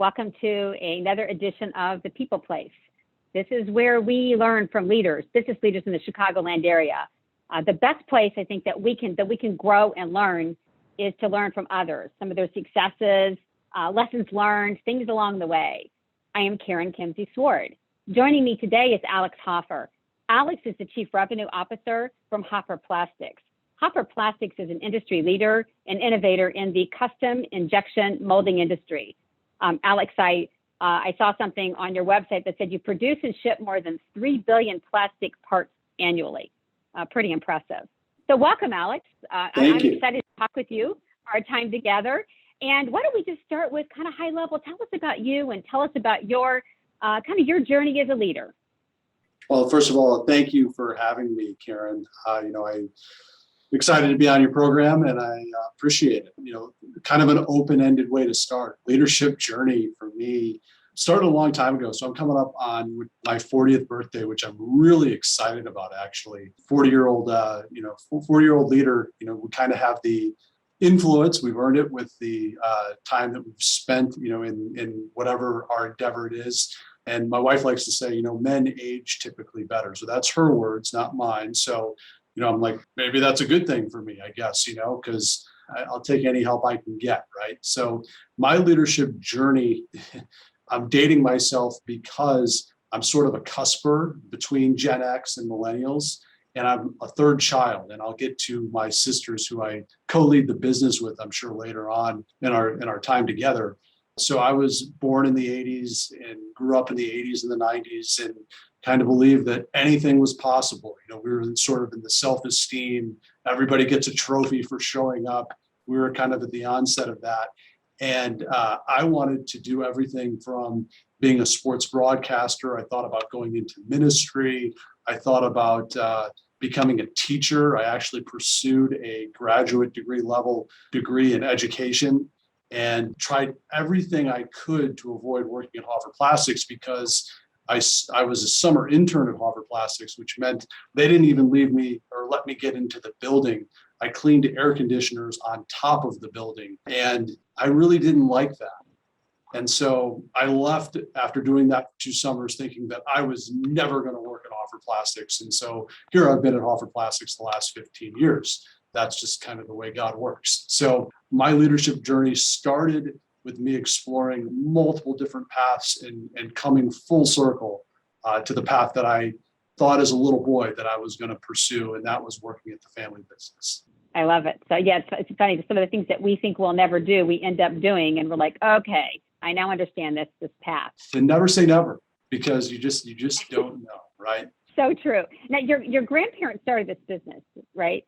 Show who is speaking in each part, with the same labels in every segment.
Speaker 1: Welcome to another edition of The People Place. This is where we learn from leaders, business leaders in the Chicagoland area. The best place I think that we can grow and learn is to learn from others, some of their successes, lessons learned, things along the way. I am Karen Kimsey Sword. Joining me today is Alex Hoffer. Alex is the Chief Revenue Officer from Hoffer Plastics. Hoffer Plastics is an industry leader and innovator in the custom injection molding industry. Alex, I saw something on your website that said you produce and ship more than 3 billion plastic parts annually. Pretty impressive. So welcome, Alex. I'm excited to talk with you, our time together. And why don't we just start with kind of high level, tell us about you and tell us about your your journey as a leader.
Speaker 2: Well, first of all, thank you for having me, Karen. I'm excited to be on your program and I appreciate it. Kind of an open-ended way to start. Leadership journey for me started a long time ago. So I'm coming up on my 40th birthday, which I'm really excited about, actually. 40-year-old leader, we kind of have the influence. We've earned it with the time that we've spent, in whatever our endeavor it is. And my wife likes to say, men age typically better. So that's her words, not mine. So, I'm like, maybe that's a good thing for me, I guess, because I'll take any help I can get, right? So my leadership journey, I'm dating myself because I'm sort of a cusper between Gen X and millennials, and I'm a third child. And I'll get to my sisters who I co-lead the business with, I'm sure later on in our time together. So I was born in the 80s and grew up in the 80s and the 90s and kind of believed that anything was possible. We were sort of in the self-esteem, everybody gets a trophy for showing up. We were kind of at the onset of that. And I wanted to do everything from being a sports broadcaster. I thought about going into ministry. I thought about becoming a teacher. I actually pursued a graduate degree in education and tried everything I could to avoid working at Hoffer Plastics because I was a summer intern at Hoffer Plastics, which meant they didn't even leave me or let me get into the building. I cleaned air conditioners on top of the building, and I really didn't like that. And so I left after doing that 2 summers thinking that I was never going to work at Hoffer Plastics. And so here I've been at Hoffer Plastics the last 15 years. That's just kind of the way God works. So my leadership journey started with me exploring multiple different paths and coming full circle to the path that I thought as a little boy that I was going to pursue, and that was working at the family business.
Speaker 1: I love it. So yeah, it's funny. Some of the things that we think we'll never do, we end up doing, and we're like, okay, I now understand this path.
Speaker 2: And never say never, because you just don't know, right?
Speaker 1: So true. Now, your grandparents started this business, right?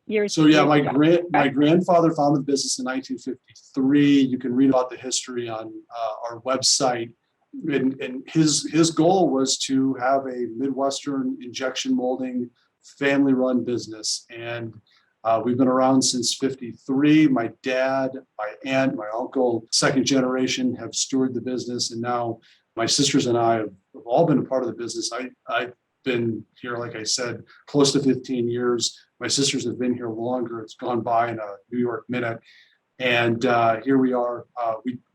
Speaker 2: My grandfather founded the business in 1953. You can read about the history on our website. And his goal was to have a Midwestern injection molding family-run business. And we've been around since 53. My dad, my aunt, my uncle, second generation have stewarded the business. And now my sisters and I have all been a part of the business. I've been here, like I said, close to 15 years. My sisters have been here longer. It's gone by in a New York minute. And here we are.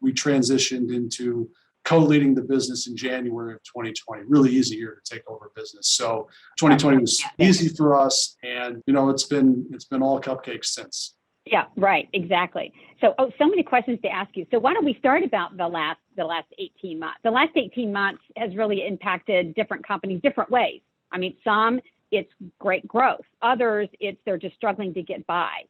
Speaker 2: We transitioned into co-leading the business in January of 2020. Really easy year to take over business. So 2020 was easy for us. And, it's been all cupcakes since.
Speaker 1: Yeah, right. Exactly. So many questions to ask you. So why don't we start about the last 18 months? The last 18 months has really impacted different companies different ways. I mean, some it's great growth. Others, they're just struggling to get by.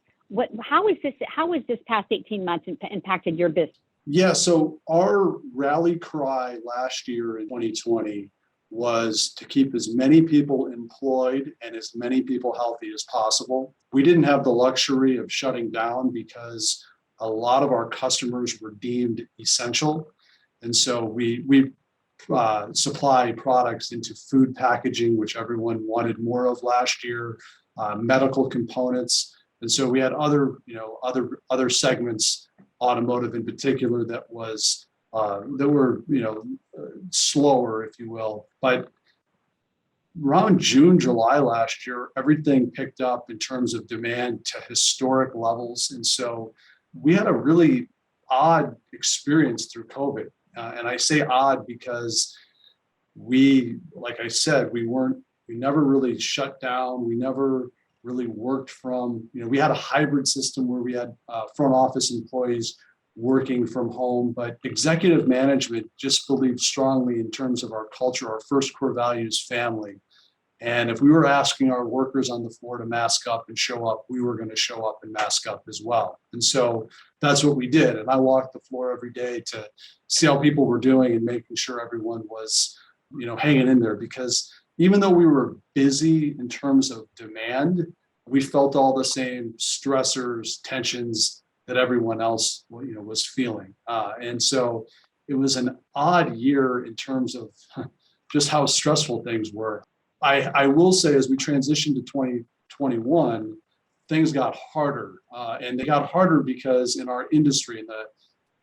Speaker 1: How has this past 18 months impacted your business?
Speaker 2: Yeah, so our rally cry last year in 2020 was to keep as many people employed and as many people healthy as possible. We didn't have the luxury of shutting down because a lot of our customers were deemed essential. And so we supply products into food packaging, which everyone wanted more of last year, medical components. And so we had other segments, automotive in particular, that were slower, if you will. But around June, July last year, everything picked up in terms of demand to historic levels. And so we had a really odd experience through COVID. And I say odd because like I said, we never really shut down. We never really worked from, we had a hybrid system where we had front office employees working from home, but executive management just believed strongly in terms of our culture, our first core values, family. And if we were asking our workers on the floor to mask up and show up, we were going to show up and mask up as well. And so that's what we did. And I walked the floor every day to see how people were doing and making sure everyone was, hanging in there, because even though we were busy in terms of demand, we felt all the same stressors, tensions that everyone else, was feeling. And so it was an odd year in terms of just how stressful things were. I will say, as we transitioned to 2021, things got harder. And they got harder because in our industry, in the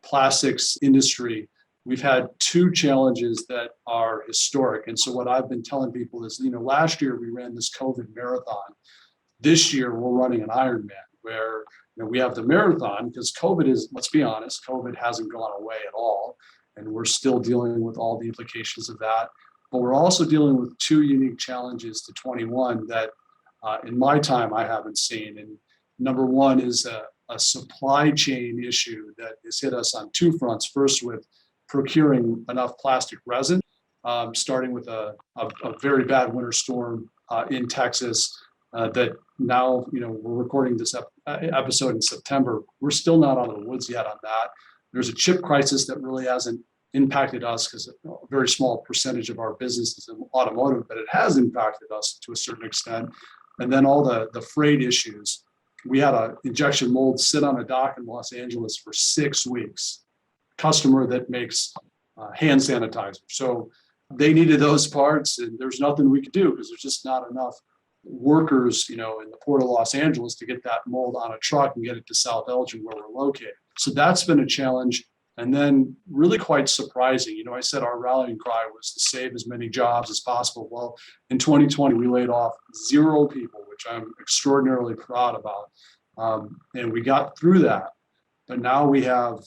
Speaker 2: plastics industry, we've had two challenges that are historic. And so what I've been telling people is, last year we ran this COVID marathon. This year we're running an Ironman where we have the marathon because COVID is, let's be honest, COVID hasn't gone away at all. And we're still dealing with all the implications of that. But we're also dealing with two unique challenges to 21 that in my time I haven't seen. And number one is a supply chain issue that has hit us on two fronts. First, with procuring enough plastic resin, starting with a very bad winter storm in Texas that now, we're recording this episode in September. We're still not out of the woods yet on that. There's a chip crisis that really hasn't impacted us because a very small percentage of our business is in automotive, but it has impacted us to a certain extent. And then all the freight issues. We had an injection mold sit on a dock in Los Angeles for 6 weeks. Customer that makes hand sanitizer. So they needed those parts and there's nothing we could do because there's just not enough workers, in the port of Los Angeles to get that mold on a truck and get it to South Elgin where we're located. So that's been a challenge. And then really quite surprising, I said our rallying cry was to save as many jobs as possible. Well, in 2020, we laid off 0 people, which I'm extraordinarily proud about. And we got through that. But now we have,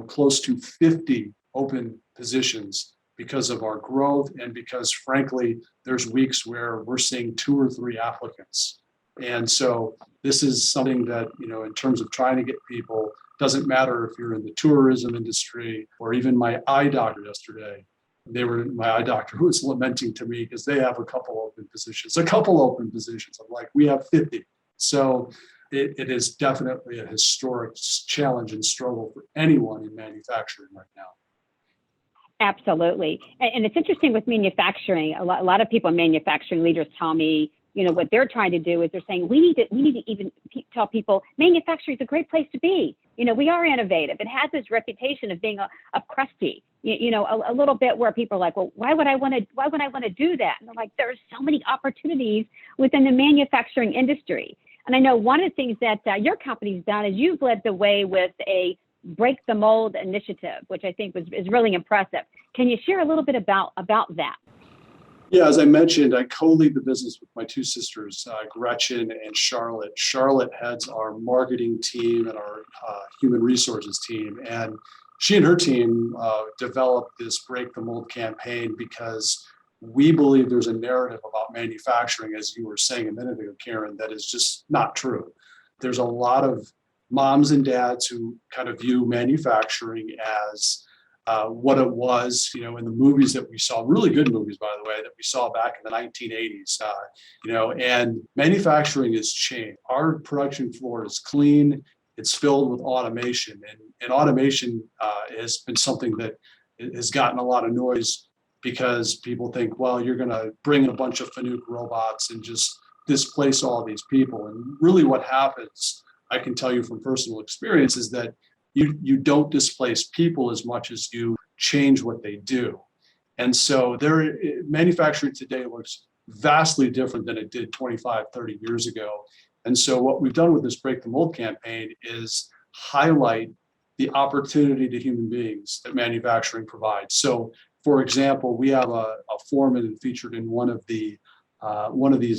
Speaker 2: close to 50 open positions because of our growth and because, frankly, there's weeks where we're seeing 2 or 3 applicants. And so this is something that, in terms of trying to get people, doesn't matter if you're in the tourism industry or even my eye doctor yesterday. My eye doctor who was lamenting to me because they have a couple open positions. I'm like, we have 50. So it is definitely a historic challenge and struggle for anyone in manufacturing right now.
Speaker 1: Absolutely. And it's interesting with manufacturing. A lot of people in manufacturing leaders tell me, what they're trying to do is they're saying we need to even tell people manufacturing is a great place to be. We are innovative. It has this reputation of being a crusty, a little bit where people are like, well, why would I want to do that? And they're like, there's so many opportunities within the manufacturing industry. And I know one of the things that your company's done is you've led the way with a break the mold initiative, which I think is really impressive. Can you share a little bit about that?
Speaker 2: Yeah, as I mentioned, I co-lead the business with my 2 sisters, Gretchen and Charlotte. Charlotte heads our marketing team and our human resources team. And she and her team developed this Break the Mold campaign because we believe there's a narrative about manufacturing, as you were saying a minute ago, Karen, that is just not true. There's a lot of moms and dads who kind of view manufacturing as what it was, in the movies that we saw, really good movies, by the way, that we saw back in the 1980s, and manufacturing has changed. Our production floor is clean. It's filled with automation, and automation has been something that has gotten a lot of noise because people think, well, you're going to bring in a bunch of Fanuc robots and just displace all these people. And really what happens, I can tell you from personal experience, is that you don't displace people as much as you change what they do. And so manufacturing today looks vastly different than it did 25, 30 years ago. And so what we've done with this Break the Mold campaign is highlight the opportunity to human beings that manufacturing provides. So, for example, we have a foreman featured in one of these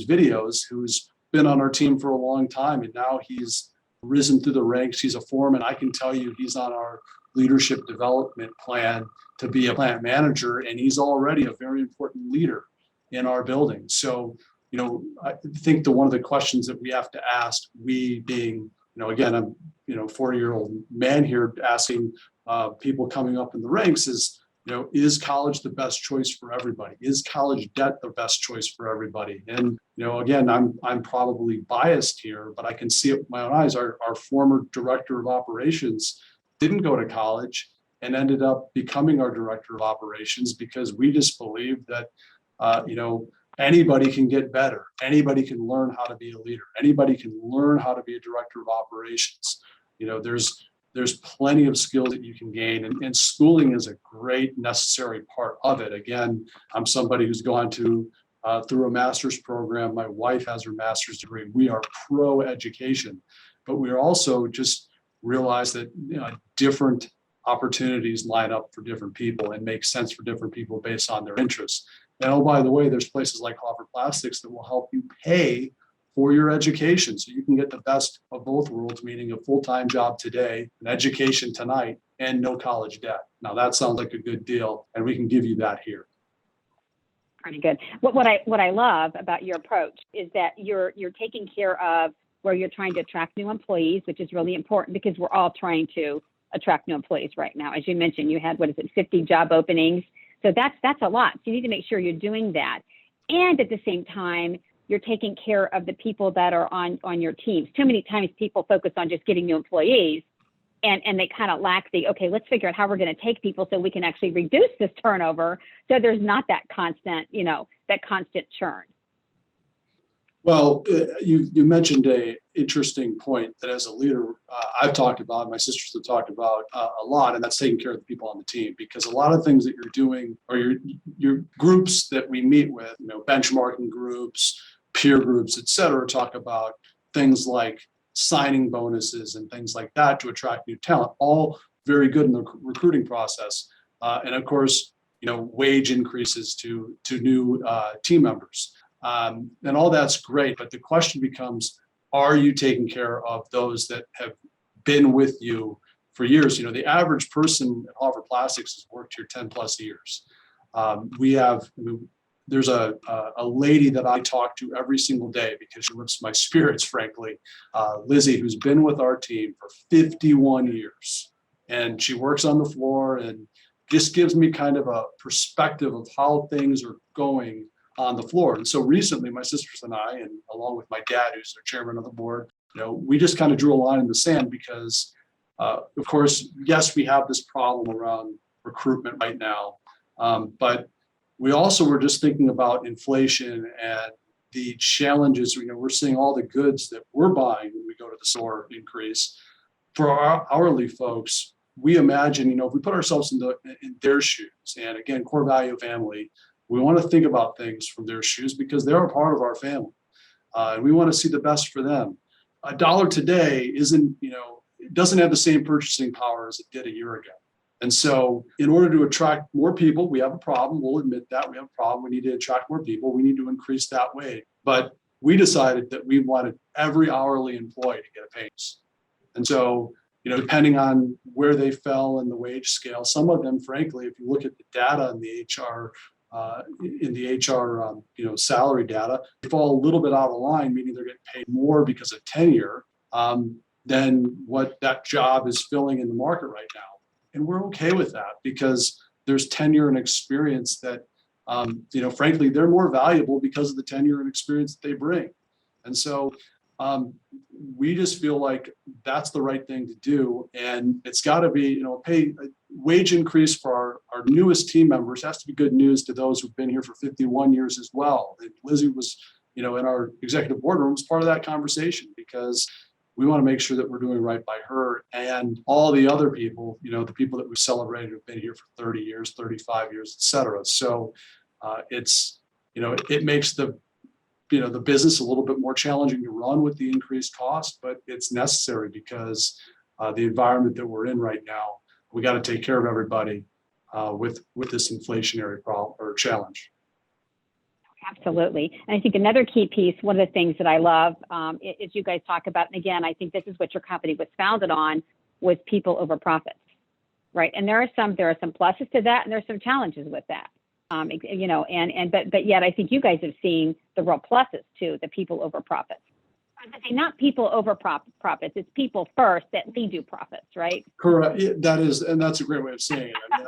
Speaker 2: videos who's been on our team for a long time, and now he's risen through the ranks. He's a foreman. I can tell you he's on our leadership development plan to be a plant manager, and he's already a very important leader in our building. So, I think one of the questions that we have to ask, we being, again, I'm, 40-year-old man here asking people coming up in the ranks is college the best choice for everybody? Is college debt the best choice for everybody? And, again, I'm probably biased here, but I can see it with my own eyes. Our former director of operations didn't go to college and ended up becoming our director of operations because we just believe that, anybody can get better. Anybody can learn how to be a leader. Anybody can learn how to be a director of operations. There's plenty of skills that you can gain, and schooling is a great necessary part of it. Again, I'm somebody who's gone through a master's program. My wife has her master's degree. We are pro education, but we are also just realize that different opportunities line up for different people and make sense for different people based on their interests. And oh, by the way, there's places like Hoffer Plastics that will help you pay for your education, so you can get the best of both worlds, meaning a full-time job today, an education tonight, and no college debt. Now that sounds like a good deal, and we can give you that here.
Speaker 1: Pretty good. What I love about your approach is that you're taking care of where you're trying to attract new employees, which is really important because we're all trying to attract new employees right now. As you mentioned, you had 50 job openings, so that's a lot. So you need to make sure you're doing that, and at the same time, you're taking care of the people that are on your teams. Too many times people focus on just getting new employees and they kind of lack okay, let's figure out how we're going to take people so we can actually reduce this turnover so there's not that constant churn.
Speaker 2: Well, you mentioned a interesting point that as a leader, I've talked about, my sisters have talked about a lot, and that's taking care of the people on the team, because a lot of things that you're doing or your groups that we meet with, benchmarking groups, peer groups, et cetera, talk about things like signing bonuses and things like that to attract new talent, all very good in the recruiting process. And of course, wage increases to new team members. And all that's great, but the question becomes, are you taking care of those that have been with you for years? The average person at Hoffer Plastics has worked here 10 plus years. There's a lady that I talk to every single day because she lifts my spirits, frankly, Lizzie, who's been with our team for 51 years. And she works on the floor and just gives me kind of a perspective of how things are going on the floor. And so recently, my sisters and I, and along with my dad, who's the chairman of the board, we just kind of drew a line in the sand because, of course, yes, we have this problem around recruitment right now, but we also were just thinking about inflation and the challenges. We're seeing all the goods that we're buying when we go to the store increase. For our hourly folks, we imagine, if we put ourselves in their shoes, and again, core value family, we want to think about things from their shoes because they're a part of our family. And we want to see the best for them. A dollar today it doesn't have the same purchasing power as it did a year ago. And so in order to attract more people, we have a problem. We'll admit that we have a problem. We need to attract more people. We need to increase that wage. But we decided that we wanted every hourly employee to get a raise. And so, depending on where they fell in the wage scale, some of them, frankly, if you look at the data in the HR, salary data, they fall a little bit out of line, meaning they're getting paid more because of tenure than what that job is filling in the market right now. And we're okay with that because there's tenure and experience that, frankly, they're more valuable because of the tenure and experience that they bring. And so we just feel like that's the right thing to do. And it's got to be, pay a wage increase for our newest team members has to be good news to those who've been here for 51 years as well. And Lizzie was, in our executive boardroom, was part of that conversation because we want to make sure that we're doing right by her and all the other people, the people that we celebrated who've been here for 30 years, 35 years, et cetera. So it makes the business a little bit more challenging to run with the increased cost, but it's necessary because the environment that we're in right now, we got to take care of everybody with this inflationary problem or challenge.
Speaker 1: Absolutely. And I think another key piece, one of the things that I love is you guys talk about, and again, I think this is what your company was founded on, was people over profits. right? And there are some pluses to that, and there's some challenges with that. But yet I think you guys have seen the real pluses too, the people over profits. Not people over profits, it's people first that lead to profits, right?
Speaker 2: Correct. Yeah, that's a great way of saying it. I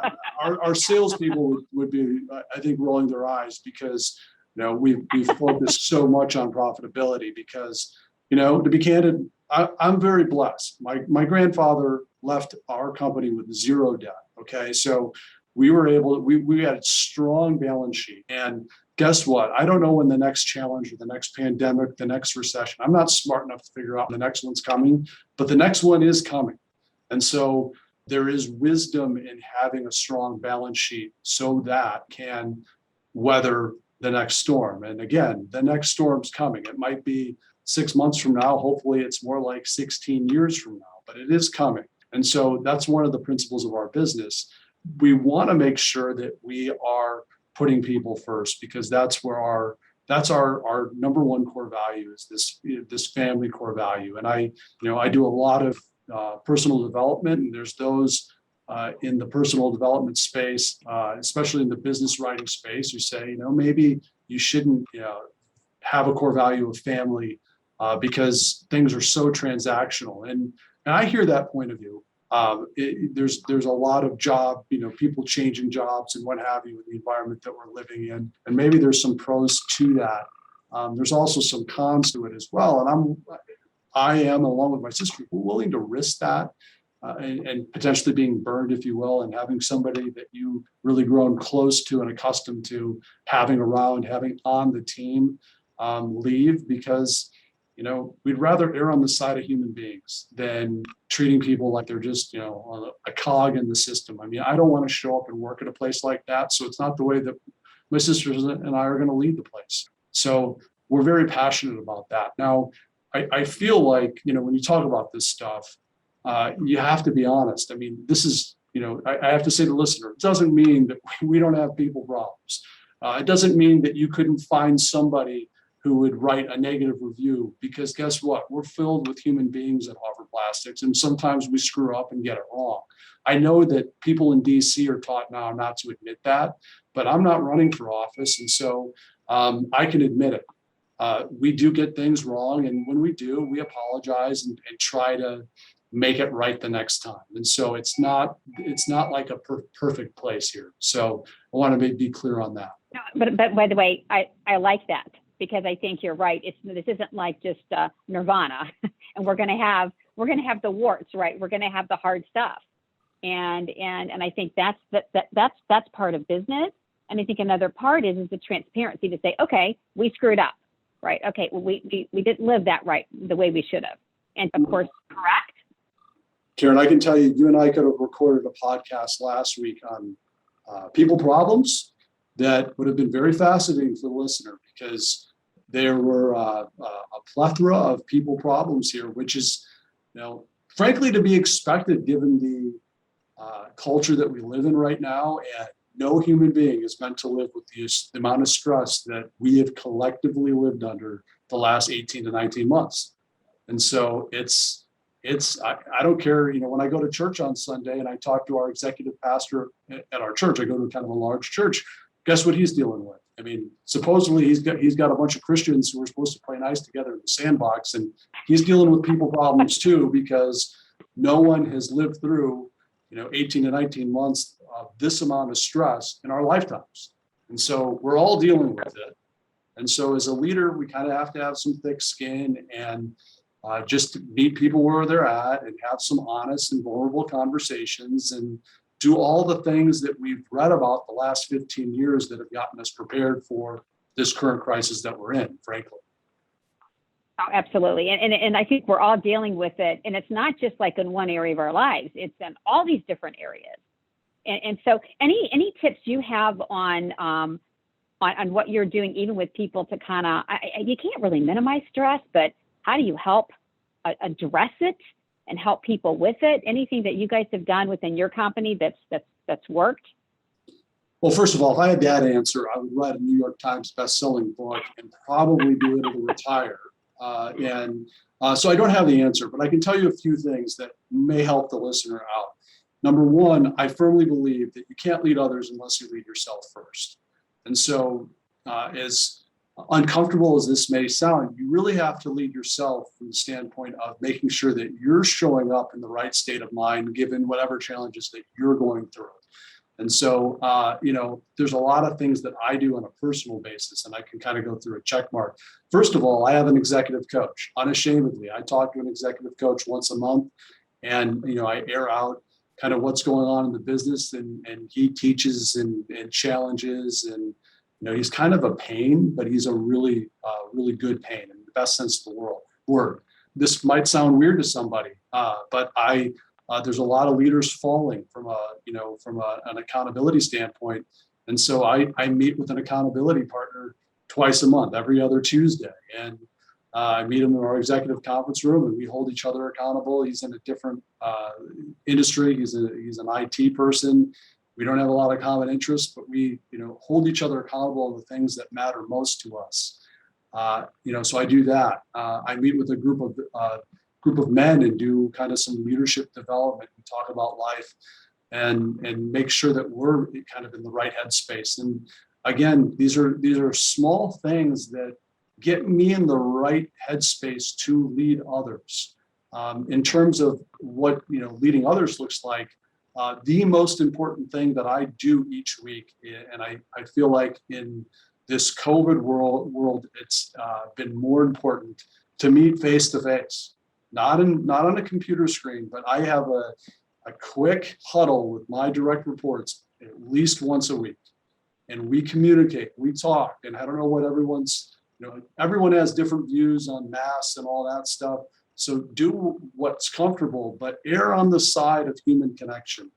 Speaker 2: mean, our salespeople would be, I think, rolling their eyes because, we've focused so much on profitability because, to be candid, I'm very blessed. My grandfather left our company with zero debt. Okay. So we had a strong balance sheet, and guess what? I don't know when the next challenge or the next pandemic, the next recession, I'm not smart enough to figure out when the next one's coming, but the next one is coming. And so there is wisdom in having a strong balance sheet so that can weather the next storm. And again, the next storm's coming. It might be 6 months from now. Hopefully it's more like 16 years from now, but it is coming. And so that's one of the principles of our business. We want to make sure that we are putting people first, because that's our number one core value is this family core value. And I do a lot of personal development, and there's those in the personal development space, especially in the business writing space, who say, maybe you shouldn't have a core value of family because things are so transactional. And I hear that point of view. There's a lot of people changing jobs and what have you in the environment that we're living in. And maybe there's some pros to that. There's also some cons to it as well. And I am, along with my sister, willing to risk that and potentially being burned, if you will, and having somebody that you really grown close to and accustomed to having around, having on the team leave, because we'd rather err on the side of human beings than treating people like they're just, a cog in the system. I mean, I don't want to show up and work at a place like that. So it's not the way that my sisters and I are going to lead the place. So we're very passionate about that. Now, I feel like, when you talk about this stuff, you have to be honest. I mean, this is, I have to say to the listener, it doesn't mean that we don't have people problems. It doesn't mean that you couldn't find somebody who would write a negative review, because guess what? We're filled with human beings at Hoffer Plastics, and sometimes we screw up and get it wrong. I know that people in DC are taught now not to admit that, but I'm not running for office, and so I can admit it. We do get things wrong, and when we do, we apologize and try to make it right the next time. And so it's not like a perfect place here. So I want to be clear on that.
Speaker 1: But by the way, I like that, because I think you're right. This isn't like just nirvana, and we're going to have the warts, right? We're going to have the hard stuff, and I think that's part of business. And I think another part is the transparency to say, okay, we screwed up, right? Okay, well, we didn't live that right the way we should have, and of course, correct.
Speaker 2: Karen, I can tell you and I could have recorded a podcast last week on people problems that would have been very fascinating for the listener, because there were a plethora of people problems here, which is, frankly, to be expected given the culture that we live in right now. And no human being is meant to live with the amount of stress that we have collectively lived under the last 18 to 19 months. And so I don't care, when I go to church on Sunday and I talk to our executive pastor at our church, I go to kind of a large church. Guess what he's dealing with? I mean, supposedly he's got a bunch of Christians who are supposed to play nice together in the sandbox, and he's dealing with people problems too, because no one has lived through, 18 to 19 months of this amount of stress in our lifetimes. And so we're all dealing with it. And so as a leader, we kind of have to have some thick skin and just meet people where they're at and have some honest and vulnerable conversations and do all the things that we've read about the last 15 years that have gotten us prepared for this current crisis that we're in, frankly.
Speaker 1: Oh, absolutely. And I think we're all dealing with it. And it's not just like in one area of our lives, it's in all these different areas. And so any tips you have on what you're doing, even with people to kind of, you can't really minimize stress, but how do you help address it and help people with it? Anything that you guys have done within your company that's worked?
Speaker 2: Well, first of all, if I had that answer, I would write a New York Times best-selling book and probably be able to retire. So I don't have the answer, but I can tell you a few things that may help the listener out. Number one, I firmly believe that you can't lead others unless you lead yourself first. And so, as uncomfortable as this may sound, you really have to lead yourself from the standpoint of making sure that you're showing up in the right state of mind, given whatever challenges that you're going through. And so, there's a lot of things that I do on a personal basis, and I can kind of go through a check mark. First of all, I have an executive coach. Unashamedly, I talk to an executive coach once a month, and I air out kind of what's going on in the business, and he teaches and challenges, and he's kind of a pain, but he's a really good pain in the best sense of the word. This might sound weird to somebody, but there's a lot of leaders falling from an accountability standpoint. And so I meet with an accountability partner twice a month, every other Tuesday. And I meet him in our executive conference room, and we hold each other accountable. He's in a different industry. He's an IT person. We don't have a lot of common interests, but we hold each other accountable on the things that matter most to us. So I do that. I meet with a group of men and do kind of some leadership development. We talk about life and make sure that we're kind of in the right headspace. And again, these are small things that get me in the right headspace to lead others. In terms of what leading others looks like, the most important thing that I do each week, and I feel like in this COVID world, it's been more important to meet face to face, not on a computer screen, but I have a quick huddle with my direct reports at least once a week, and we communicate, we talk, and I don't know what everyone has different views on masks and all that stuff. So do what's comfortable, but err on the side of human connection,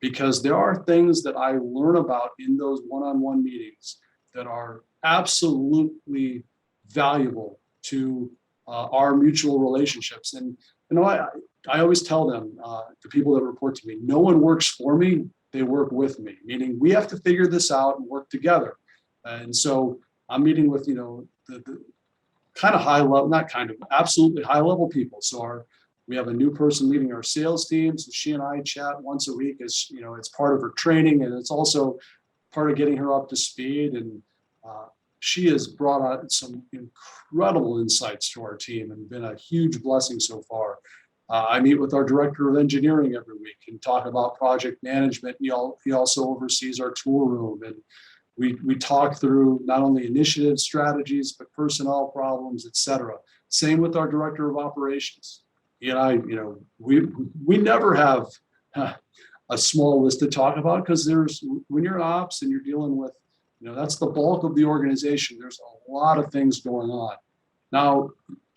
Speaker 2: because there are things that I learn about in those one-on-one meetings that are absolutely valuable to our mutual relationships. And I always tell them, the people that report to me, no one works for me, they work with me, meaning we have to figure this out and work together. And so I'm meeting with the kind of high level, not kind of, absolutely high level people. So we have a new person leading our sales team. So she and I chat once a week as, it's part of her training, and it's also part of getting her up to speed. And she has brought out some incredible insights to our team and been a huge blessing so far. I meet with our director of engineering every week and talk about project management. He also oversees our tool room, and we talk through not only initiative strategies, but personnel problems, et cetera. Same with our director of operations. He and I, we never have a small list to talk about, because when you're in ops and you're dealing with, that's the bulk of the organization. There's a lot of things going on. Now,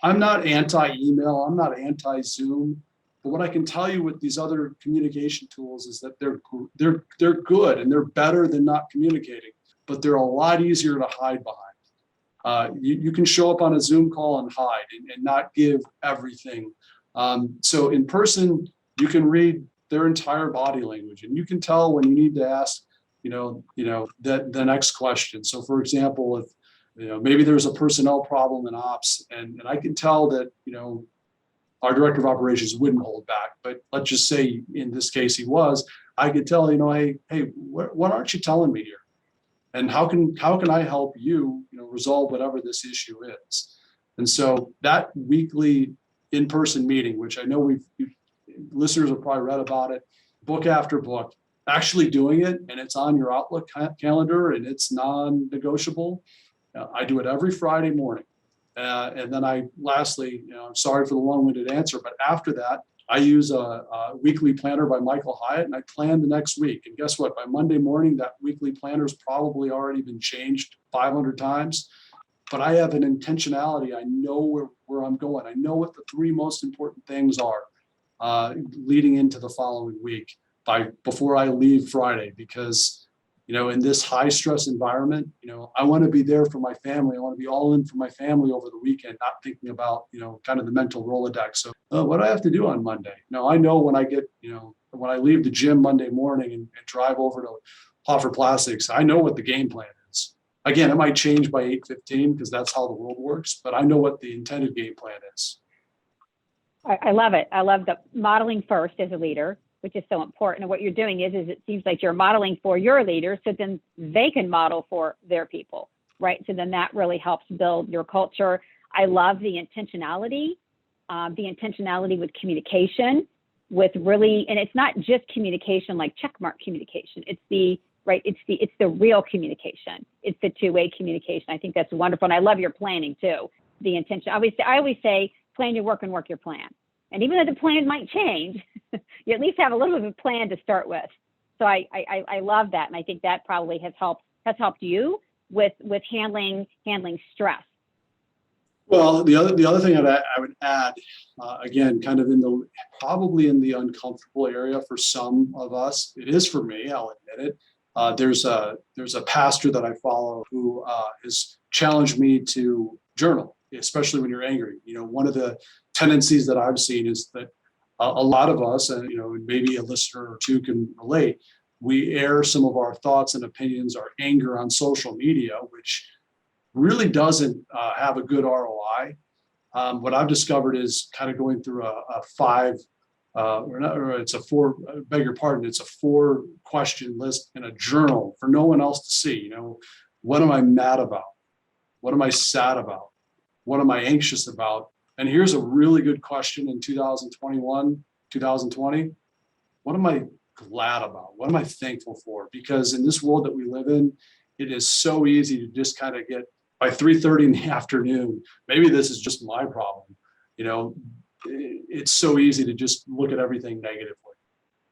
Speaker 2: I'm not anti-email, I'm not anti-Zoom, but what I can tell you with these other communication tools is that they're good and they're better than not communicating, but they're a lot easier to hide behind. You can show up on a Zoom call and hide and not give everything. So in person, you can read their entire body language, and you can tell when you need to ask, the next question. So for example, if maybe there's a personnel problem in ops, and I can tell that our director of operations wouldn't hold back, but let's just say in this case he was. I could tell, hey, what aren't you telling me here? And how can I help you, resolve whatever this issue is? And so that weekly in-person meeting, which I know listeners have probably read about it, book after book, actually doing it, and it's on your Outlook calendar, and it's non-negotiable. I do it every Friday morning. And then lastly, I'm sorry for the long-winded answer, but after that, I use a weekly planner by Michael Hyatt, and I plan the next week. And guess what? By Monday morning, that weekly planner's probably already been changed 500 times. But I have an intentionality. I know where I'm going. I know what the three most important things are leading into the following week before I leave Friday, because in this high stress environment, I want to be there for my family. I want to be all in for my family over the weekend, not thinking about, kind of the mental Rolodex. So what do I have to do on Monday? Now, I know when I get, when I leave the gym Monday morning and drive over to Hoffer Plastics, I know what the game plan is. Again, it might change by 8:15 because that's how the world works, but I know what the intended game plan is.
Speaker 1: I love it. I love the modeling first as a leader, which is so important. And what you're doing is it seems like you're modeling for your leaders, so then they can model for their people, right? So then that really helps build your culture. I love the intentionality with communication, with really, and it's not just communication like checkmark communication. It's the real communication. It's the two-way communication. I think that's wonderful. And I love your planning too. The intention. I always say, plan your work and work your plan. And even though the plan might change, you at least have a little bit of a plan to start with. So I love that. And I think that probably has helped you with handling stress.
Speaker 2: Well, the other thing I would add, again, kind of probably in the uncomfortable area for some of us, it is for me, I'll admit it. There's a pastor that I follow who has challenged me to journal, especially when you're angry. One of the tendencies that I've seen is that a lot of us, and maybe a listener or two can relate, we air some of our thoughts and opinions, our anger on social media, which really doesn't have a good ROI. What I've discovered is kind of going through it's a 4-question list in a journal for no one else to see. What am I mad about? What am I sad about? What am I anxious about? And here's a really good question in 2021, 2020. What am I glad about? What am I thankful for? Because in this world that we live in, it is so easy to just kind of get by 3:30 in the afternoon. Maybe this is just my problem. It's so easy to just look at everything negatively.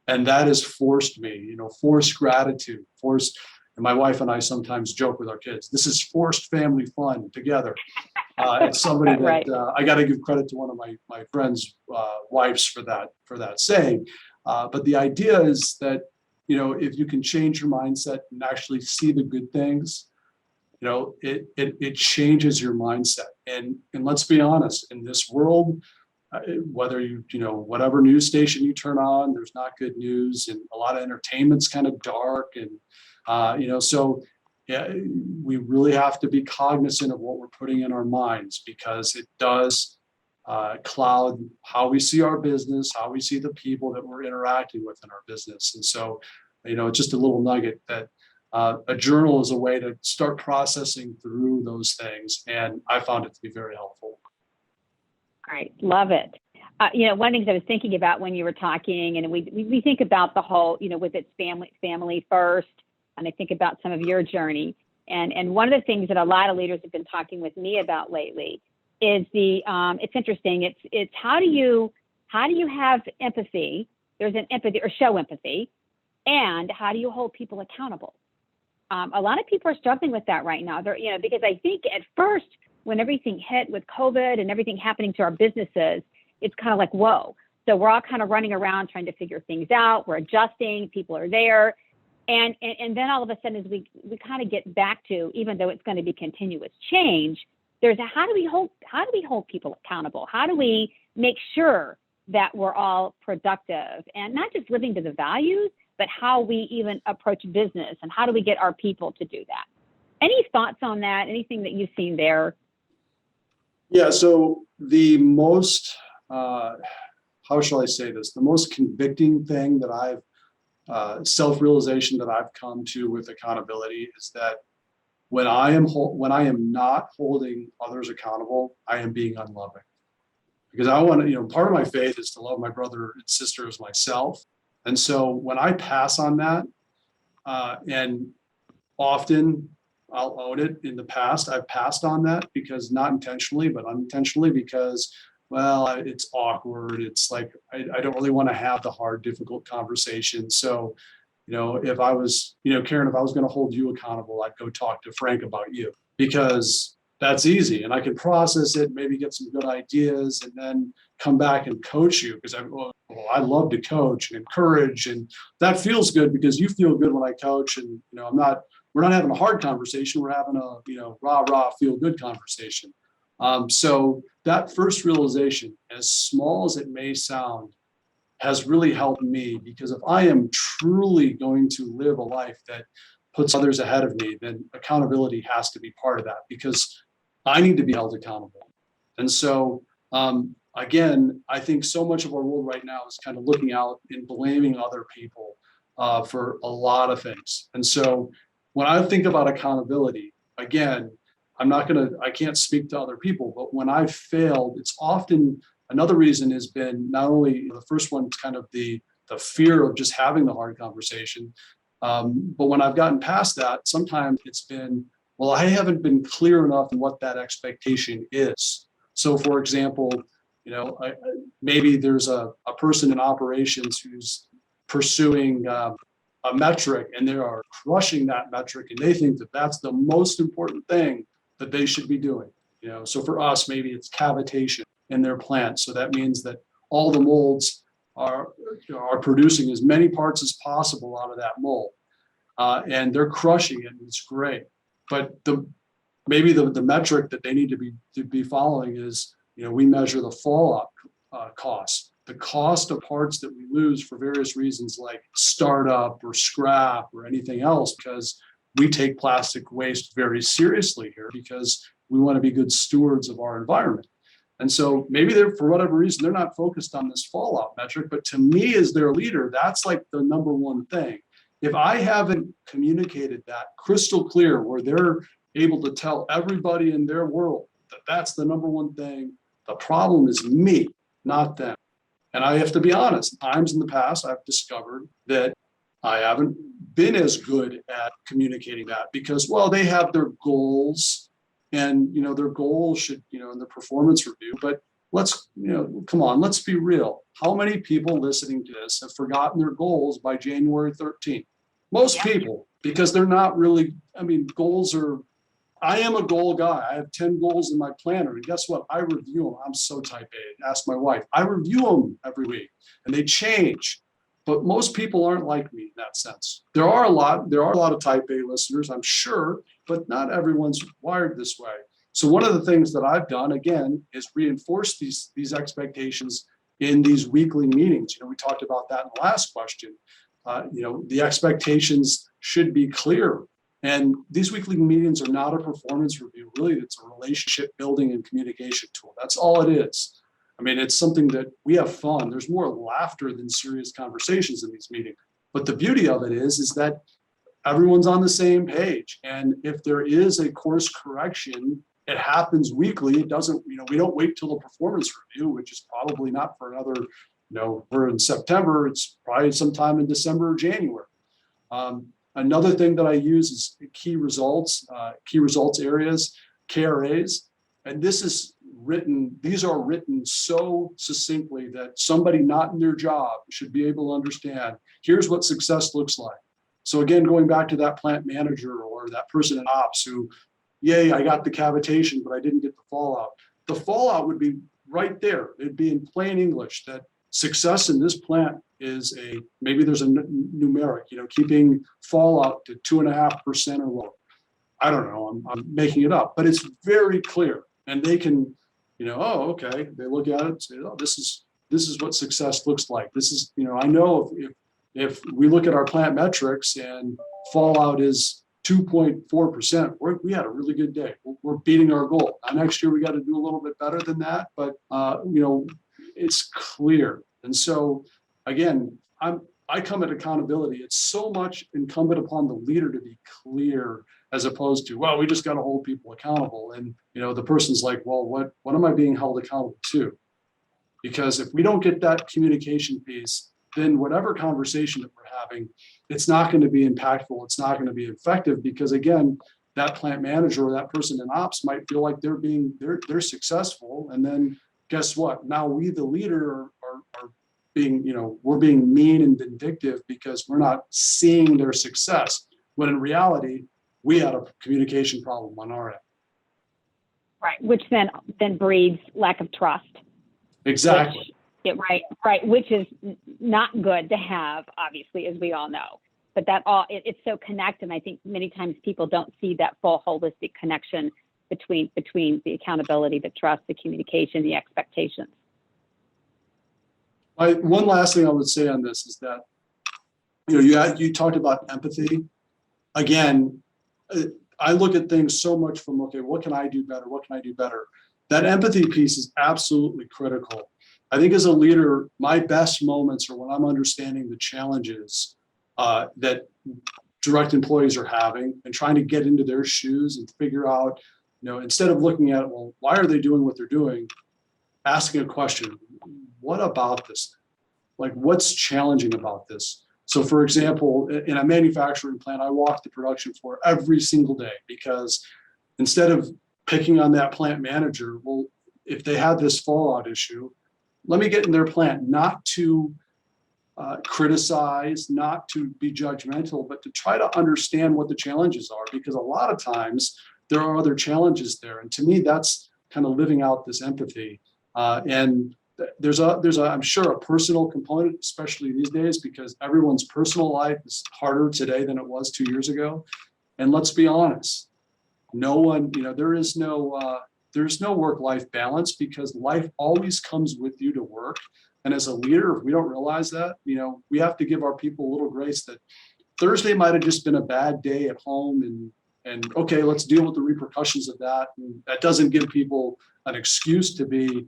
Speaker 2: And that has forced me, forced gratitude, and my wife and I sometimes joke with our kids, this is forced family fun together. It's somebody that
Speaker 1: Right.
Speaker 2: I got to give credit to one of my friends' wives for that saying. But the idea is that, if you can change your mindset and actually see the good things, it changes your mindset. And let's be honest, in this world, whether whatever news station you turn on, there's not good news, and a lot of entertainment's kind of dark, and so yeah, we really have to be cognizant of what we're putting in our minds, because it does cloud how we see our business, how we see the people that we're interacting with in our business. And so, just a little nugget that a journal is a way to start processing through those things, and I found it to be very helpful.
Speaker 1: Great, love it. One of the things I was thinking about when you were talking, and we think about the whole, with its family first, and I think about some of your journey. And one of the things that a lot of leaders have been talking with me about lately is it's interesting. It's how do you have empathy? There's an empathy, or show empathy, and how do you hold people accountable? A lot of people are struggling with that right now. Because I think at first, when everything hit with COVID and everything happening to our businesses, it's kind of like, whoa. So we're all kind of running around trying to figure things out. We're adjusting. People are there. And then all of a sudden, as we kind of get back to, even though it's going to be continuous change, there's how do we hold people accountable? How do we make sure that we're all productive and not just living to the values, but how we even approach business, and how do we get our people to do that? Any thoughts on that? Anything that you've seen there?
Speaker 2: Yeah, so the most, how shall I say this? The most convicting thing that self-realization that I've come to with accountability is that when I am not holding others accountable, I am being unloving. Because I want to, part of my faith is to love my brother and sister as myself. And so when I pass on that, and often I'll own it, in the past, I've passed on that, because not intentionally, but unintentionally, because, well, it's awkward. It's like, I don't really want to have the hard, difficult conversation. So, if I was, Karen, if I was going to hold you accountable, I'd go talk to Frank about you, because that's easy. And I can process it, maybe get some good ideas, and then come back and coach you, because I love to coach and encourage. And that feels good, because you feel good when I coach, and, we're not having a hard conversation. We're having a, rah, feel good conversation. So that first realization, as small as it may sound, has really helped me, because if I am truly going to live a life that puts others ahead of me, then accountability has to be part of that, because I need to be held accountable. And so again, I think so much of our world right now is kind of looking out and blaming other people for a lot of things. And so when I think about accountability, again, I can't speak to other people, but when I've failed, it's often another reason has been not only the first one's kind of the fear of just having the hard conversation. But when I've gotten past that, sometimes it's been, well, I haven't been clear enough in what that expectation is. So for example, maybe there's a person in operations who's pursuing a metric and they are crushing that metric and they think that that's the most important thing that they should be doing. So for us, maybe it's cavitation in their plant. So that means that all the molds are producing as many parts as possible out of that mold. And they're crushing it and it's great. But maybe the metric that they need to be following is, we measure the fallout cost, the cost of parts that we lose for various reasons like startup or scrap or anything else, because we take plastic waste very seriously here because we want to be good stewards of our environment. And so maybe for whatever reason, they're not focused on this fallout metric, but to me as their leader, that's like the number one thing. If I haven't communicated that crystal clear where they're able to tell everybody in their world that that's the number one thing, the problem is me, not them. And I have to be honest, times in the past, I've discovered that I haven't been as good at communicating that because, well, they have their goals and, their goals should, in the performance review, but come on, let's be real. How many people listening to this have forgotten their goals by January 13th? Most people, because they're not really, goals are, I am a goal guy. I have 10 goals in my planner. And guess what? I review them. I'm so type A. Ask my wife. I review them every week and they change. But most people aren't like me in that sense. There are a lot of type A listeners, I'm sure, but not everyone's wired this way. So one of the things that I've done, again, is reinforce these expectations in these weekly meetings. We talked about that in the last question. The expectations should be clear. And these weekly meetings are not a performance review. Really, it's a relationship building and communication tool. That's all it is. It's something that we have fun. There's more laughter than serious conversations in these meetings. But the beauty of it is that everyone's on the same page. And if there is a course correction, it happens weekly. It doesn't, we don't wait till the performance review, which is probably not for another, we're in September. It's probably sometime in December or January. Another thing that I use is key results areas, KRAs. And these are written so succinctly that somebody not in their job should be able to understand, here's what success looks like. So again, going back to that plant manager or that person in ops who, yay, I got the cavitation, but I didn't get the fallout. The fallout would be right there. It'd be in plain English that success in this plant is maybe there's a numeric, keeping fallout to 2.5% or lower. I don't know, I'm making it up, but it's very clear. And they can, oh, okay. They look at it and say, oh, this is what success looks like. This is, I know if we look at our plant metrics and fallout is 2.4%, we had a really good day. We're beating our goal. Now, next year we got to do a little bit better than that, but it's clear. And so again, I come at accountability. It's so much incumbent upon the leader to be clear as opposed to, well, we just got to hold people accountable. And, the person's like, well, what am I being held accountable to? Because if we don't get that communication piece, then whatever conversation that we're having, it's not going to be impactful. It's not going to be effective because again, that plant manager or that person in ops might feel like they're successful. And then guess what? Now we, the leader, are being, we're being mean and vindictive because we're not seeing their success. When in reality, we had a communication problem on our end.
Speaker 1: Right, which then breeds lack of trust.
Speaker 2: Exactly.
Speaker 1: Which is not good to have, obviously, as we all know. But it's so connected. I think many times people don't see that full holistic connection between the accountability, the trust, the communication, the expectations.
Speaker 2: One last thing I would say on this is that, you talked about empathy. Again, I look at things so much from, okay, what can I do better? What can I do better? that empathy piece is absolutely critical. I think as a leader, my best moments are when I'm understanding the challenges that direct employees are having and trying to get into their shoes and figure out, instead of looking at, well, why are they doing what they're doing? Asking a question, what about this? Like, what's challenging about this? So for example, in a manufacturing plant, I walk the production floor every single day because instead of picking on that plant manager, well, if they have this fallout issue, let me get in their plant, not to criticize, not to be judgmental, but to try to understand what the challenges are, because a lot of times there are other challenges there. And to me, that's kind of living out this empathy. And there's I'm sure a personal component, especially these days, because everyone's personal life is harder today than it was 2 years ago. And let's be honest, no one, there's no work-life balance, because life always comes with you to work. And as a leader, if we don't realize that, we have to give our people a little grace that Thursday might have just been a bad day at home, and okay, let's deal with the repercussions of that. And that doesn't give people an excuse to be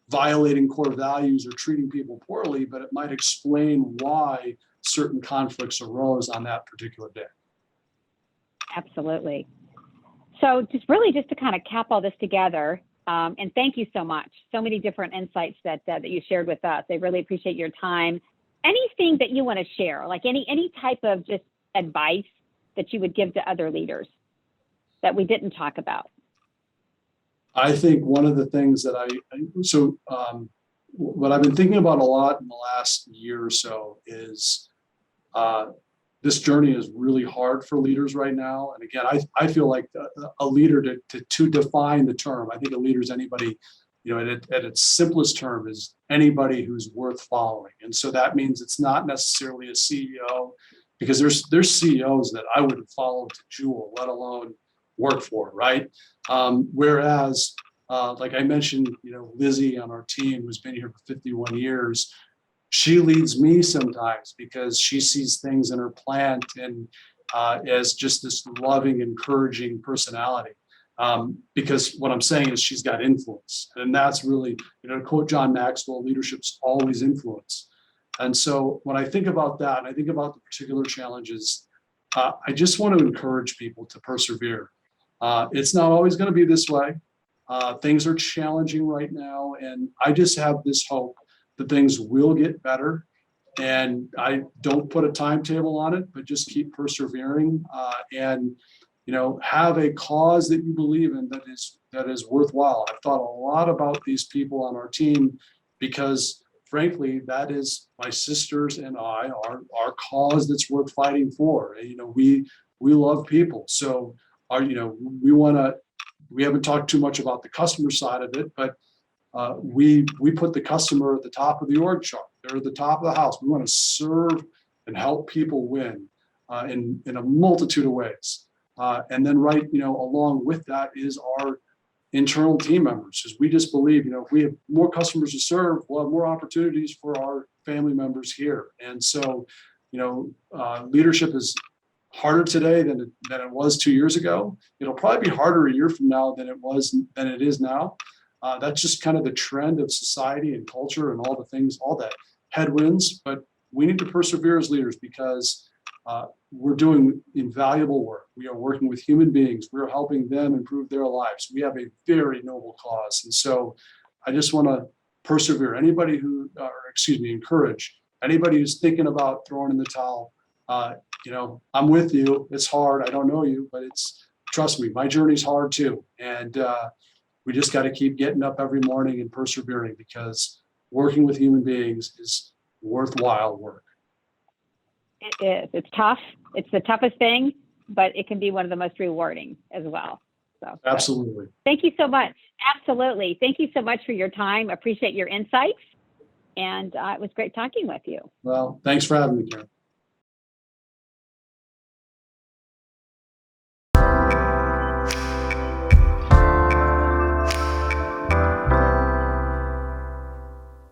Speaker 2: violating core values or treating people poorly, but it might explain why certain conflicts arose on that particular day.
Speaker 1: Absolutely. So just to kind of cap all this together, and thank you so much. So many different insights that you shared with us. I really appreciate your time. Anything that you want to share, like any type of just advice that you would give to other leaders that we didn't talk about?
Speaker 2: I think one of the things that what I've been thinking about a lot in the last year or so is this journey is really hard for leaders right now. And again, I feel like a leader, to define the term, I think a leader is anybody, at its simplest term, is anybody who's worth following. And so that means it's not necessarily a CEO, because there's CEOs that I wouldn't follow to jewel, let alone work for, right? Whereas, like I mentioned, Lizzie on our team, who's been here for 51 years, she leads me sometimes because she sees things in her plant and as just this loving, encouraging personality. Because what I'm saying is she's got influence, and that's really, to quote John Maxwell, leadership's always influence. And so when I think about that, and I think about the particular challenges, I just want to encourage people to persevere. It's not always going to be this way. Things are challenging right now, and I just have this hope that things will get better. And I don't put a timetable on it, but just keep persevering, and have a cause that you believe in that is worthwhile. I've thought a lot about these people on our team, because frankly, that is my sisters and I, our cause that's worth fighting for. And, we love people. So we haven't talked too much about the customer side of it, but we put the customer at the top of the org chart. They're at the top of the house. We want to serve and help people win in a multitude of ways. And then along with that is our internal team members, because we just believe, if we have more customers to serve, we'll have more opportunities for our family members here. And so, leadership is harder today than it was 2 years ago. It'll probably be harder a year from now than it is now. That's just kind of the trend of society and culture and all the things, all that headwinds. But we need to persevere as leaders, because we're doing invaluable work. We are working with human beings. We're helping them improve their lives. We have a very noble cause. And so I just want to persevere. Encourage anybody who's thinking about throwing in the towel. I'm with you. It's hard. I don't know you, but trust me, my journey's hard too. And we just got to keep getting up every morning and persevering, because working with human beings is worthwhile work.
Speaker 1: It is. It's tough. It's the toughest thing, but it can be one of the most rewarding as well. So
Speaker 2: absolutely.
Speaker 1: Thank you so much. Absolutely. Thank you so much for your time. Appreciate your insights. And it was great talking with you.
Speaker 2: Well, thanks for having me, Karen.